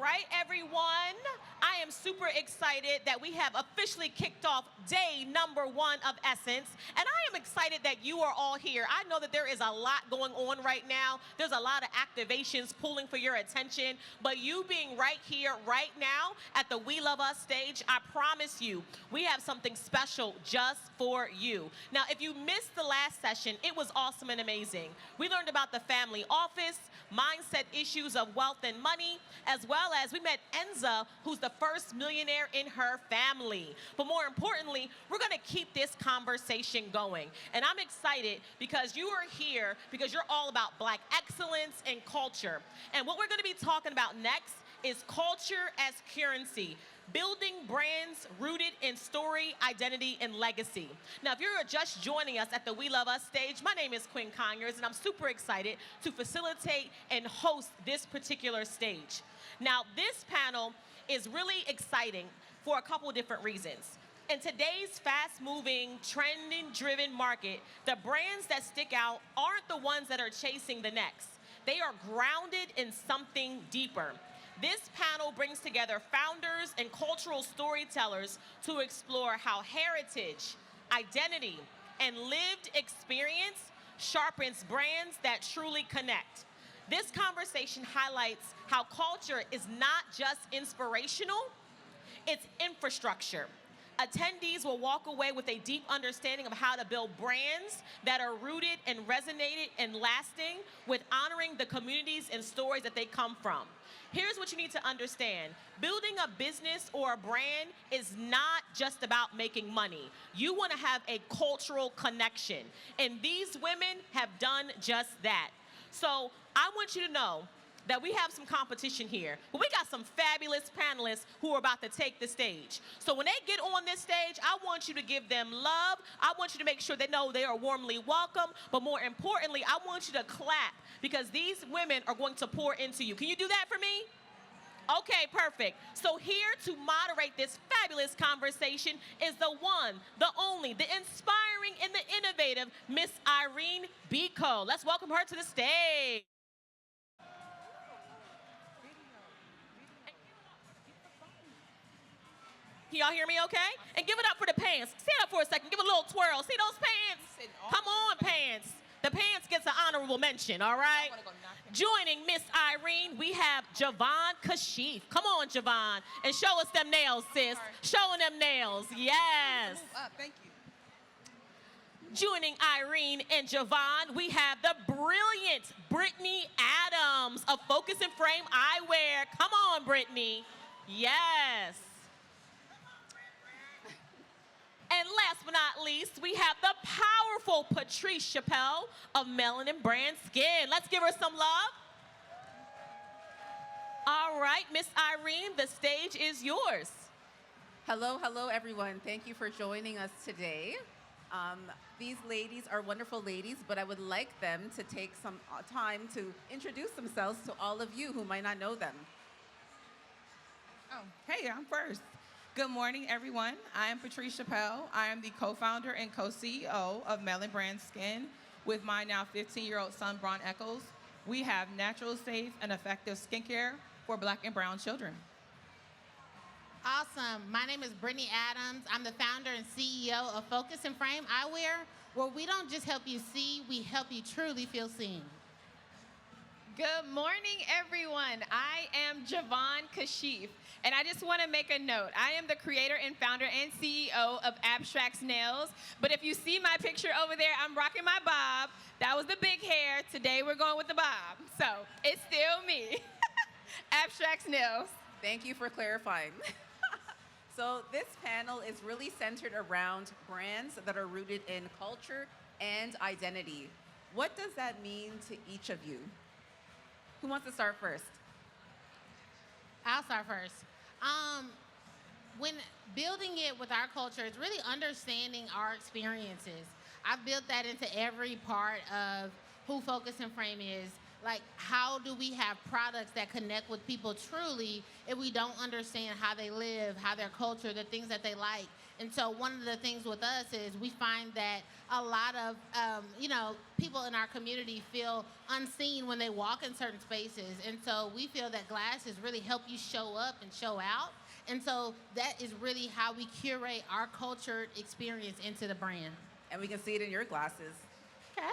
right, everyone. I am super excited that we have officially kicked off day number 1 of Essence, and I am excited that you are all here. I know that there is a lot going on right now. There's a lot of activations pulling for your attention, but you being right here, right now, at the We Love Us stage, I promise you, we have something special just for you. Now, if you missed the last session, it was awesome and amazing. We learned about the family office, mindset issues of wealth and money, as well as we met Enza, who's the first millionaire in her family. But more importantly, we're going to keep this conversation going. And I'm excited because you are here because you're all about Black excellence and culture. And what we're going to be talking about next is culture as currency, building brands rooted in story, identity, and legacy. Now, if you're just joining us at the We Love Us stage, my name is Quinn Conyers, and I'm super excited to facilitate and host this particular stage. Now, this panel is really exciting for a couple of different reasons. In today's fast-moving, trending-driven market, the brands that stick out aren't the ones that are chasing the next. They are grounded in something deeper. This panel brings together founders and cultural storytellers to explore how heritage, identity, and lived experience sharpens brands that truly connect. This conversation highlights how culture is not just inspirational, it's infrastructure. Attendees will walk away with a deep understanding of how to build brands that are rooted and resonated and lasting with honoring the communities and stories that they come from. Here's what you need to understand. Building a business or a brand is not just about making money. You want to have a cultural connection. And these women have done just that. So I want you to know that we have some competition here, but we got some fabulous panelists who are about to take the stage. So when they get on this stage, I want you to give them love. I want you to make sure they know they are warmly welcome, but more importantly, I want you to clap because these women are going to pour into you. Can you do that for me? Okay, perfect. So here to moderate this fabulous conversation is the one, the only, the inspiring and the innovative Miss Irene Biko. Let's welcome her to the stage. Can y'all hear me okay? And give it up for the pants. Stand up for a second. Give it a little twirl. See those pants? Come on, pants. The pants gets an honorable mention, all right? Joining Miss Irene, we have Javon Kashif. Come on, Javon. And show us them nails, sis. Showing them nails. Yes. Thank you. Joining Irene and Javon, we have the brilliant Brittany Adams of Focus and Frame Eyewear. Come on, Brittany. Yes. And last but not least, we have the powerful Patrice Chappelle of Melanin Brand Skin. Let's give her some love. All right, Miss Irene, the stage is yours. Hello, everyone. Thank you for joining us today. These ladies are wonderful ladies, but I would like them to take some time to introduce themselves to all of you who might not know them. Oh, hey, I'm first. Good morning, everyone. I am Patrice Chappelle. I am the co-founder and co-CEO of Melanin Brand Skin with my now 15-year-old son, Braun Eccles. We have natural, safe, and effective skincare for Black and brown children. Awesome. My name is Brittany Adams. I'm the founder and CEO of Focus and Frame Eyewear, where we don't just help you see, we help you truly feel seen. Good morning, everyone. I am Javon Kashif, and I just want to make a note. I am the creator and founder and CEO of Abstracts Nails, but if you see my picture over there, I'm rocking my bob. That was the big hair. Today, we're going with the bob, so it's still me. Abstracts Nails. Thank you for clarifying. So this panel is really centered around brands that are rooted in culture and identity. What does that mean to each of you? Who wants to start first? I'll start first. When building it with our culture, it's really understanding our experiences. I've built that into every part of who Focus and Frame is. Like, how do we have products that connect with people truly if we don't understand how they live, how their culture, the things that they like? And so one of the things with us is we find that a lot of, people in our community feel unseen when they walk in certain spaces. And so we feel that glasses really help you show up and show out. And so that is really how we curate our cultured experience into the brand. And we can see it in your glasses. Okay.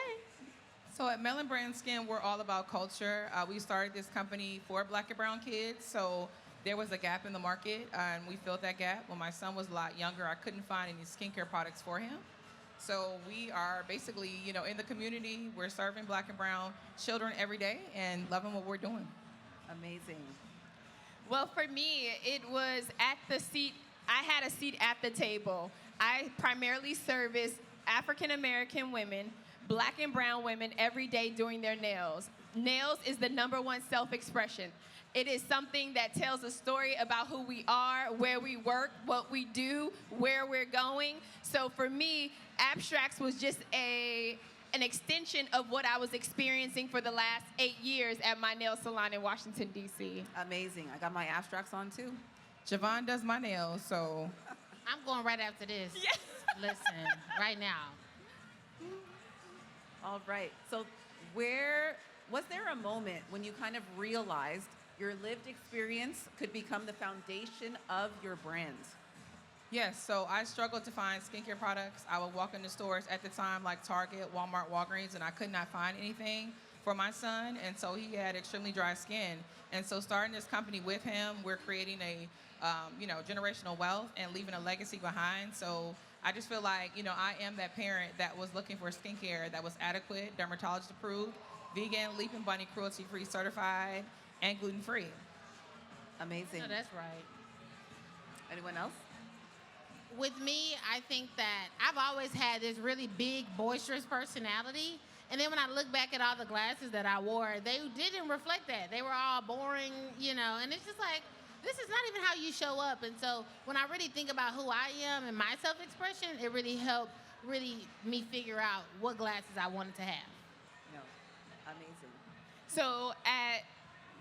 So at Melon Brand Skin, we're all about culture. We started this company for Black and brown kids, so there was a gap in the market, and we filled that gap. When my son was a lot younger, I couldn't find any skincare products for him. So we are basically, in the community, we're serving Black and brown children every day and loving what we're doing. Amazing. Well, for me, it was at the seat. I had a seat at the table. I primarily service African American women, Black and brown women every day doing their nails. Nails is the #1 self-expression. It is something that tells a story about who we are, where we work, what we do, where we're going. So for me, Abstracts was just an extension of what I was experiencing for the last 8 years at my nail salon in Washington, D.C. Amazing. I got my abstracts on too. Javon does my nails, so I'm going right after this. Yes. Listen, right now. All right. So was there a moment when you kind of realized your lived experience could become the foundation of your brand? yes, so I struggled to find skincare products. I would walk into stores at the time like Target, Walmart, Walgreens, and I could not find anything for my son, and so he had extremely dry skin. And so starting this company with him, we're creating a generational wealth and leaving a legacy behind. So I just feel like, I am that parent that was looking for skincare that was adequate, dermatologist approved, vegan, leap and bunny, cruelty-free certified, and gluten-free. Amazing. No, that's right. Anyone else? With me, I think that I've always had this really big, boisterous personality. And then when I look back at all the glasses that I wore, they didn't reflect that. They were all boring, and it's just like, this is not even how you show up. And so when I really think about who I am and my self-expression, it really helped me figure out what glasses I wanted to have. No. Amazing. So at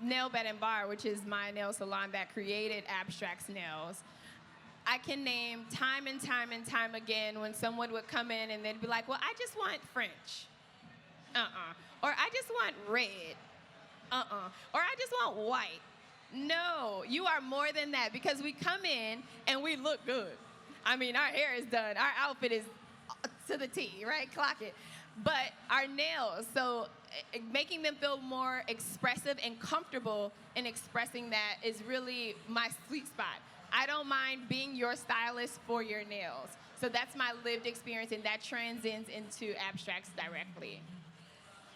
Nail Bed and Bar, which is my nail salon that created Abstracts Nails, I can name time and time and time again when someone would come in and they'd be like, well, I just want French. Or I just want red. Or I just want white. No, you are more than that, because we come in and we look good. I mean, our hair is done. Our outfit is to the T, right? Clock it. But our nails, so making them feel more expressive and comfortable in expressing that is really my sweet spot. I don't mind being your stylist for your nails. So that's my lived experience, and that transcends into Abstracts directly.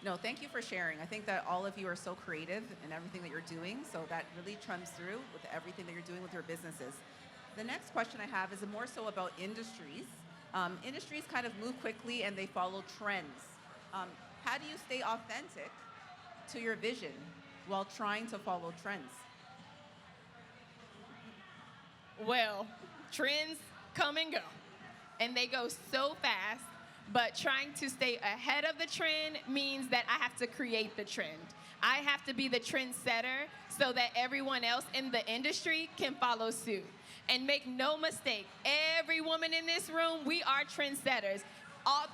No, thank you for sharing. I think that all of you are so creative in everything that you're doing, so that really comes through with everything that you're doing with your businesses. The next question I have is more so about industries. Industries kind of move quickly and they follow trends. How do you stay authentic to your vision while trying to follow trends? Well, trends come and go, and they go so fast, but trying to stay ahead of the trend means that I have to create the trend. I have to be the trendsetter so that everyone else in the industry can follow suit. And make no mistake, every woman in this room, we are trendsetters.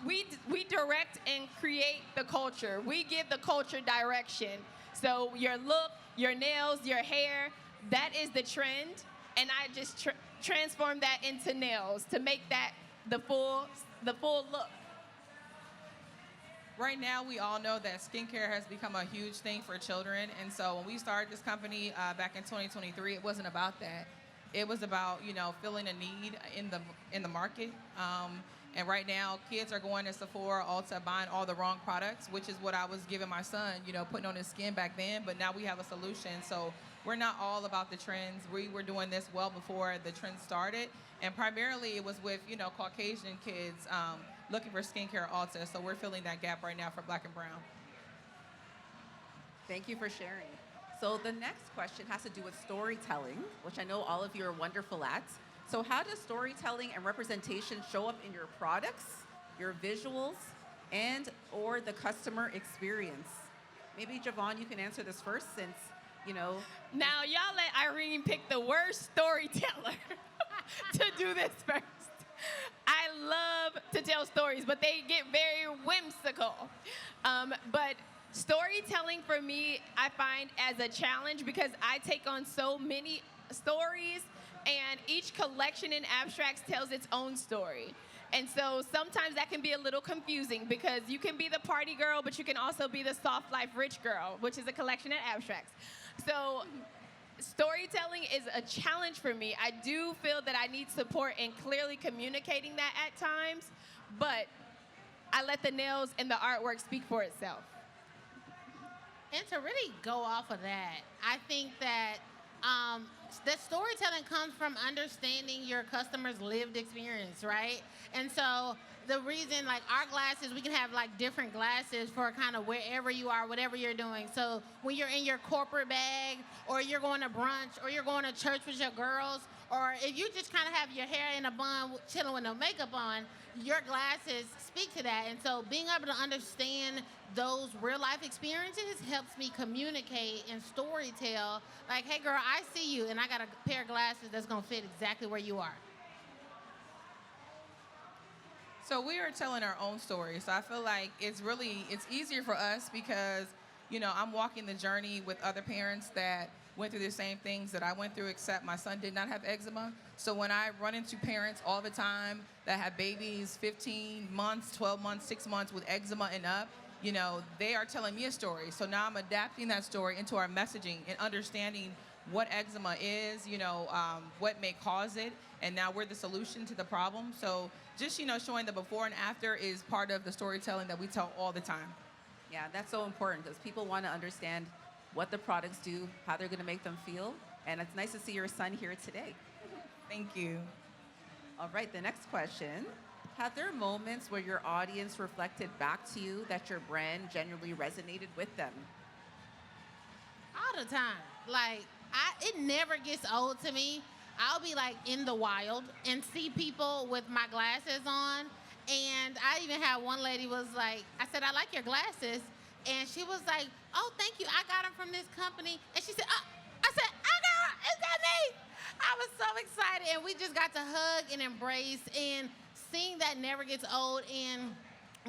We direct and create the culture. We give the culture direction. So your look, your nails, your hair, that is the trend. And I just transform that into nails to make that the full look. Right now, we all know that skincare has become a huge thing for children. And so when we started this company back in 2023, it wasn't about that. It was about, filling a need in the market. And right now, kids are going to Sephora, Ulta, buying all the wrong products, which is what I was giving my son, putting on his skin back then. But now we have a solution. So we're not all about the trends. We were doing this well before the trend started. And primarily it was with, Caucasian kids looking for skincare at Ulta. So we're filling that gap right now for Black and brown. Thank you for sharing. So the next question has to do with storytelling, which I know all of you are wonderful at. So how does storytelling and representation show up in your products, your visuals, and or the customer experience? Maybe Javon, you can answer this first since, Now, y'all let Irene pick the worst storyteller to do this first. I love to tell stories, but they get very whimsical. But storytelling for me, I find as a challenge because I take on so many stories, and each collection in abstracts tells its own story. And so sometimes that can be a little confusing because you can be the party girl, but you can also be the soft life rich girl, which is a collection in abstracts. So storytelling is a challenge for me. I do feel that I need support in clearly communicating that at times, but I let the nails and the artwork speak for itself. And to really go off of that, I think that that storytelling comes from understanding your customer's lived experience, right? And so the reason, like our glasses, we can have like different glasses for kind of wherever you are, whatever you're doing. So when you're in your corporate bag, or you're going to brunch, or you're going to church with your girls, or if you just kind of have your hair in a bun, chilling with no makeup on, your glasses speak to that. And so being able to understand those real life experiences helps me communicate and storytell. Like, hey girl, I see you, and I got a pair of glasses that's gonna fit exactly where you are. So we are telling our own story. So I feel like it's easier for us because, I'm walking the journey with other parents that went through the same things that I went through, except my son did not have eczema. So when I run into parents all the time that have babies 15 months, 12 months, 6 months with eczema and up, they are telling me a story. So now I'm adapting that story into our messaging and understanding what eczema is, what may cause it, and now we're the solution to the problem. So just, showing the before and after is part of the storytelling that we tell all the time. Yeah, that's so important because people want to understand what the products do, how they're going to make them feel. And it's nice to see your son here today. Thank you. All right, the next question. Have there moments where your audience reflected back to you that your brand genuinely resonated with them? All the time. Like, it never gets old to me. I'll be like in the wild and see people with my glasses on. And I even had one lady was like, I said, I like your glasses. And she was like, oh, thank you. I got them from this company. And she said, I said, is that me? I was so excited. And we just got to hug and embrace. And seeing that never gets old. And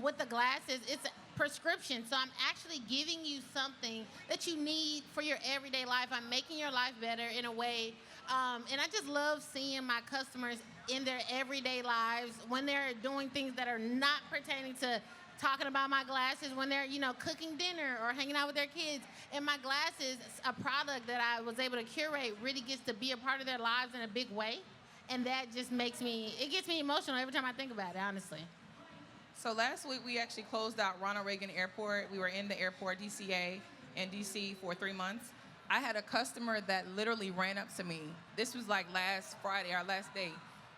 with the glasses, it's a prescription. So I'm actually giving you something that you need for your everyday life. I'm making your life better in a way. And I just love seeing my customers in their everyday lives when they're doing things that are not pertaining to talking about my glasses, when they're, cooking dinner or hanging out with their kids. And my glasses, a product that I was able to curate, really gets to be a part of their lives in a big way. And that just gets me emotional every time I think about it, honestly. So last week, we actually closed out Ronald Reagan Airport. We were in the airport, DCA, in DC for 3 months. I had a customer that literally ran up to me. This was like last Friday, our last day.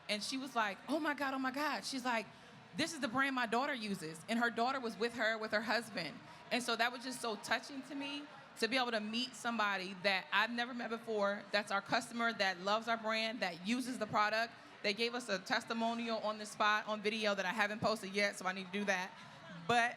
And she was like, oh my God. She's like, this is the brand my daughter uses. And her daughter was with her husband. And so that was just so touching to me to be able to meet somebody that I've never met before, that's our customer, that loves our brand, that uses the product. They gave us a testimonial on the spot on video that I haven't posted yet, so I need to do that. But,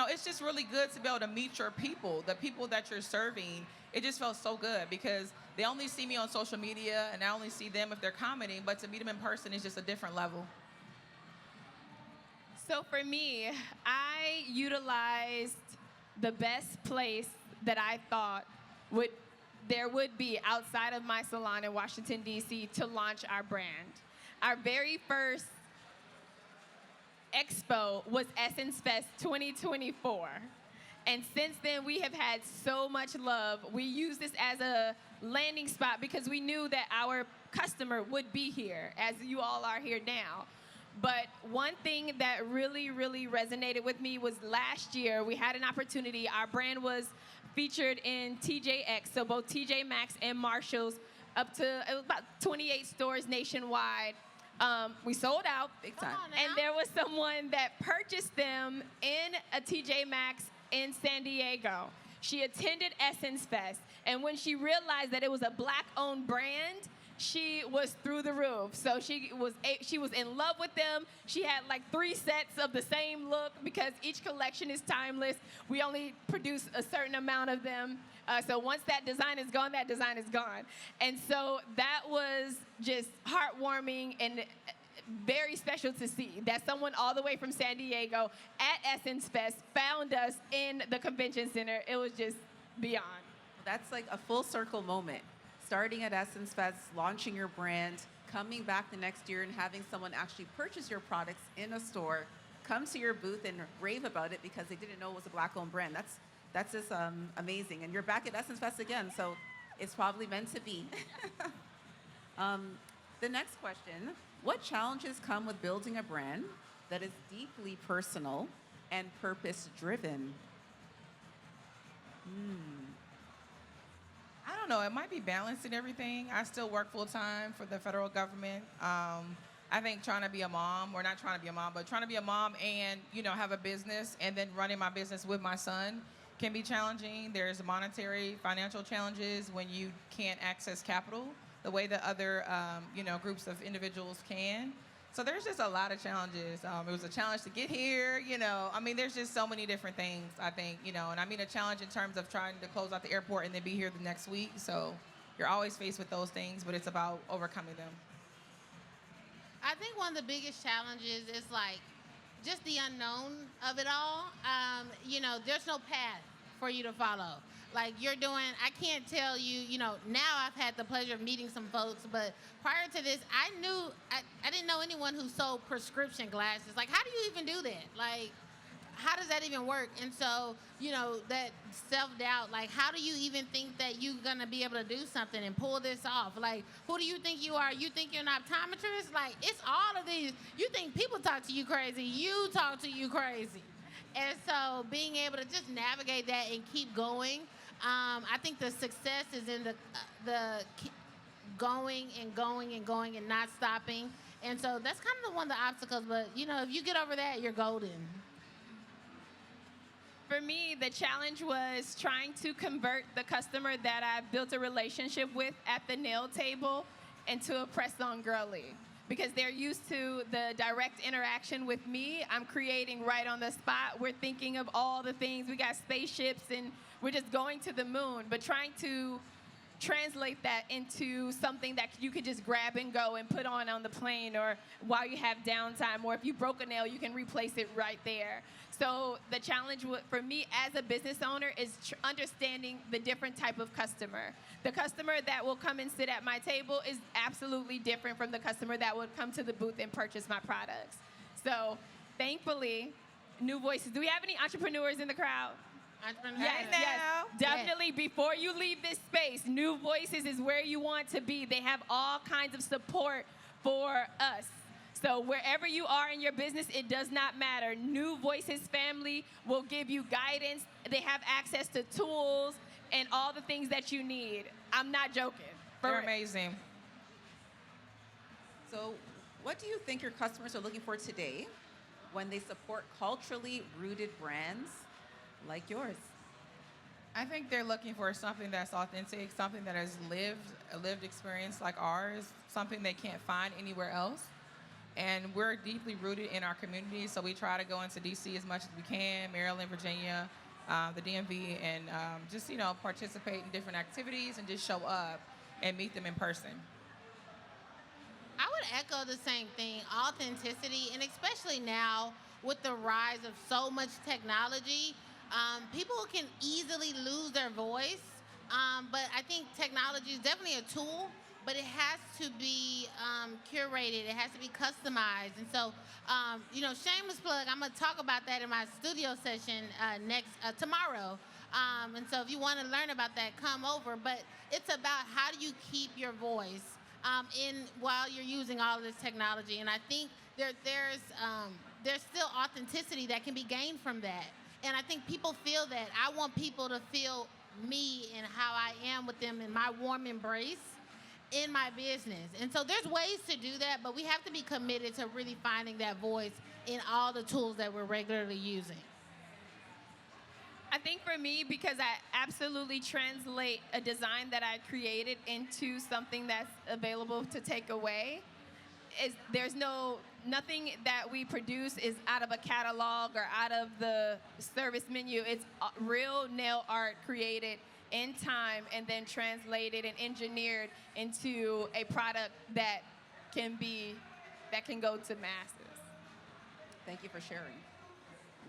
it's just really good to be able to meet your people, the people that you're serving. It just felt so good because they only see me on social media and I only see them if they're commenting, but to meet them in person is just a different level. So for me, I utilized the best place that I thought there would be outside of my salon in Washington, D.C. to launch our brand. Our very first expo was Essence Fest 2024. And since then, we have had so much love. We used this as a landing spot because we knew that our customer would be here, as you all are here now. But one thing that really, really resonated with me was last year, we had an opportunity. Our brand was featured in TJX, so both TJ Maxx and Marshalls, up to it was about 28 stores nationwide. We sold out, big time. and there was someone that purchased them in a TJ Maxx in San Diego. She attended Essence Fest, and when she realized that it was a Black-owned brand, she was through the roof. So she was in love with them. She had like 3 sets of the same look because each collection is timeless. We only produce a certain amount of them. So once that design is gone, that design is gone. And so that was just heartwarming and very special to see that someone all the way from San Diego at Essence Fest found us in the convention center. It was just beyond. That's like a full circle moment. Starting at Essence Fest, launching your brand, coming back the next year and having someone actually purchase your products in a store, come to your booth and rave about it because they didn't know it was a Black-owned brand. That's just amazing. And you're back at Essence Fest again, so it's probably meant to be. The next question, what challenges come with building a brand that is deeply personal and purpose-driven? I don't know. It might be balancing everything. I still work full time for the federal government. I think trying to be a mom, or not trying to be a mom, but trying to be a mom and have a business and then running my business with my son can be challenging. There's monetary, financial challenges when you can't access capital the way that other groups of individuals can. So there's just a lot of challenges. It was a challenge to get here, there's just so many different things, I think, and I mean a challenge in terms of trying to close out the airport and then be here the next week. So you're always faced with those things, but it's about overcoming them. I think one of the biggest challenges is like just the unknown of it all. There's no path for you to follow. Like I can't tell you, now I've had the pleasure of meeting some folks, but prior to this, I didn't know anyone who sold prescription glasses. Like, how do you even do that? Like, how does that even work? And so, that self-doubt, like, how do you even think that you're going to be able to do something and pull this off? Like, who do you think you are? You think you're an optometrist? Like, it's all of these. You think people talk to you crazy. You talk to you crazy. And so being able to just navigate that and keep going, I think the success is in the going and going and going and not stopping. And so that's kind of one of the obstacles. But, if you get over that, you're golden. For me, the challenge was trying to convert the customer that I built a relationship with at the nail table into a press-on girly. Because they're used to the direct interaction with me. I'm creating right on the spot. We're thinking of all the things. We got spaceships and we're just going to the moon. But trying to translate that into something that you could just grab and go and put on the plane, or while you have downtime, or if you broke a nail, you can replace it right there. So the challenge for me as a business owner is understanding the different type of customer. The customer that will come and sit at my table is absolutely different from the customer that would come to the booth and purchase my products. So thankfully, new voices. Do we have any entrepreneurs in the crowd? Yes, definitely. Yes. Before you leave this space, New Voices is where you want to be. They have all kinds of support for us. So wherever you are in your business, it does not matter. New Voices family will give you guidance. They have access to tools and all the things that you need. I'm not joking. They're amazing. So what do you think your customers are looking for today when they support culturally rooted brands like yours? I think they're looking for something that's authentic, something that has a lived experience like ours, something they can't find anywhere else. And we're deeply rooted in our community, so we try to go into D.C. as much as we can, Maryland, Virginia, the DMV, and just, participate in different activities and just show up and meet them in person. I would echo the same thing, authenticity, and especially now with the rise of so much technology, people can easily lose their voice, but I think technology is definitely a tool, but it has to be curated. It has to be customized. And so, shameless plug, I'm going to talk about that in my studio session tomorrow. And so if you want to learn about that, come over. But it's about how do you keep your voice while you're using all of this technology. And I think there's still authenticity that can be gained from that. And I think people feel that. I want people to feel me and how I am with them in my warm embrace in my business. And so there's ways to do that, but we have to be committed to really finding that voice in all the tools that we're regularly using. I think for me, because I absolutely translate a design that I created into something that's available to take away, nothing that we produce is out of a catalog or out of the service menu. It's real nail art created in time and then translated and engineered into a product that can be that can go to masses. Thank you for sharing.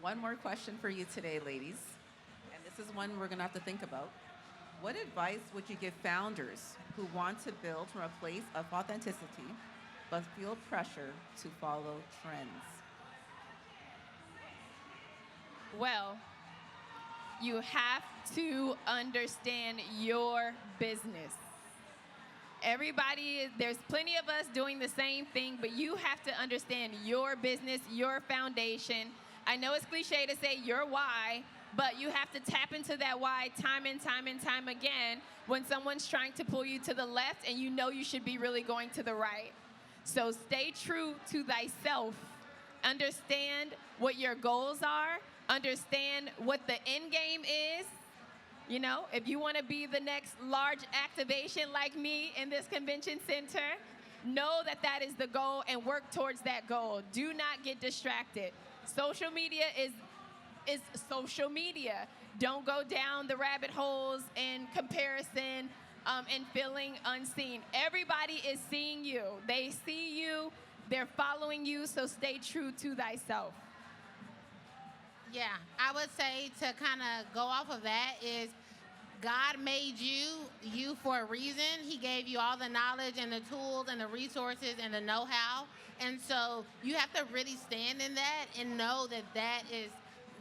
One more question for you today, ladies. And this is one we're going to have to think about. What advice would you give founders who want to build from a place of authenticity but feel pressure to follow trends? Well, you have to understand your business. There's plenty of us doing the same thing, but you have to understand your business, your foundation. I know it's cliche to say your why, but you have to tap into that why time and time and time again when someone's trying to pull you to the left and you know you should be really going to the right. So stay true to thyself. Understand what your goals are. Understand what the end game is. You know, if you want to be the next large activation like me in this convention center, know that that is the goal and work towards that goal. Do not get distracted. Social media is social media. Don't go down the rabbit holes in comparison and feeling unseen. Everybody is seeing you. They see you. They're following you, so stay true to thyself. Yeah, I would say to kind of go off of that is God made you for a reason. He gave you all the knowledge and the tools and the resources and the know-how. And so you have to really stand in that and know that that is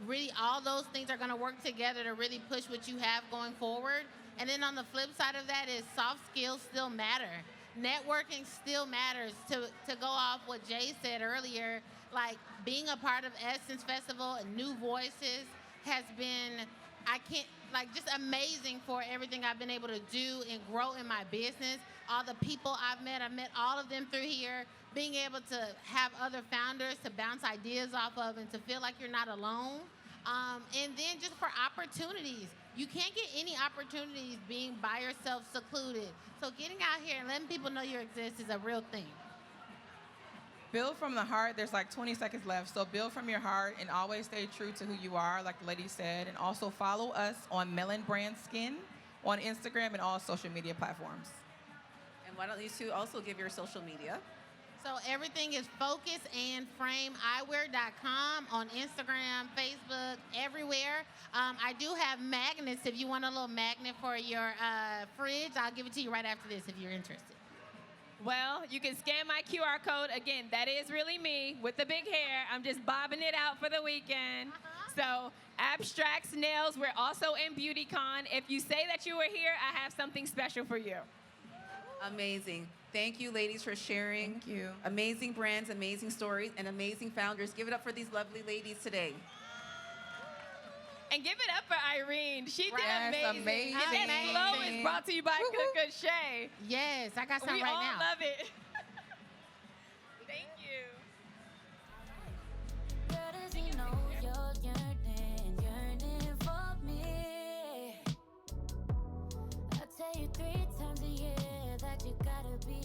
really, all those things are going to work together to really push what you have going forward. And then on the flip side of that is soft skills still matter. Networking still matters. To go off what Jay said earlier, like being a part of Essence Festival and New Voices has been, just amazing for everything I've been able to do and grow in my business. All the people I've met all of them through here. Being able to have other founders to bounce ideas off of and to feel like you're not alone. And then just for opportunities. You can't get any opportunities being by yourself secluded. So getting out here and letting people know you exist is a real thing. Build from the heart. There's like 20 seconds left. So build from your heart and always stay true to who you are, like the lady said. And also follow us on Melon Brand Skin on Instagram and all social media platforms. And why don't you two also give your social media? So everything is Focus and Frame Eyewear.com on Instagram, Facebook, everywhere. I do have magnets. If you want a little magnet for your fridge, I'll give it to you right after this if you're interested. Well, you can scan my QR code. Again, that is really me with the big hair. I'm just bobbing it out for the weekend. So Abstracts Nails, we're also in BeautyCon. If you say that you were here, I have something special for you. Amazing. Thank you, ladies, for sharing. Thank you. Amazing brands, amazing stories, and amazing founders. Give it up for these lovely ladies today. And give it up for Irene. She did Yes, amazing. amazing. And that glow is brought to you by Cook Shay. Yes, I got some We right all now. love it. Thank you. Girl, does he know you're yearning for me? I tell you 3 times a year that you gotta be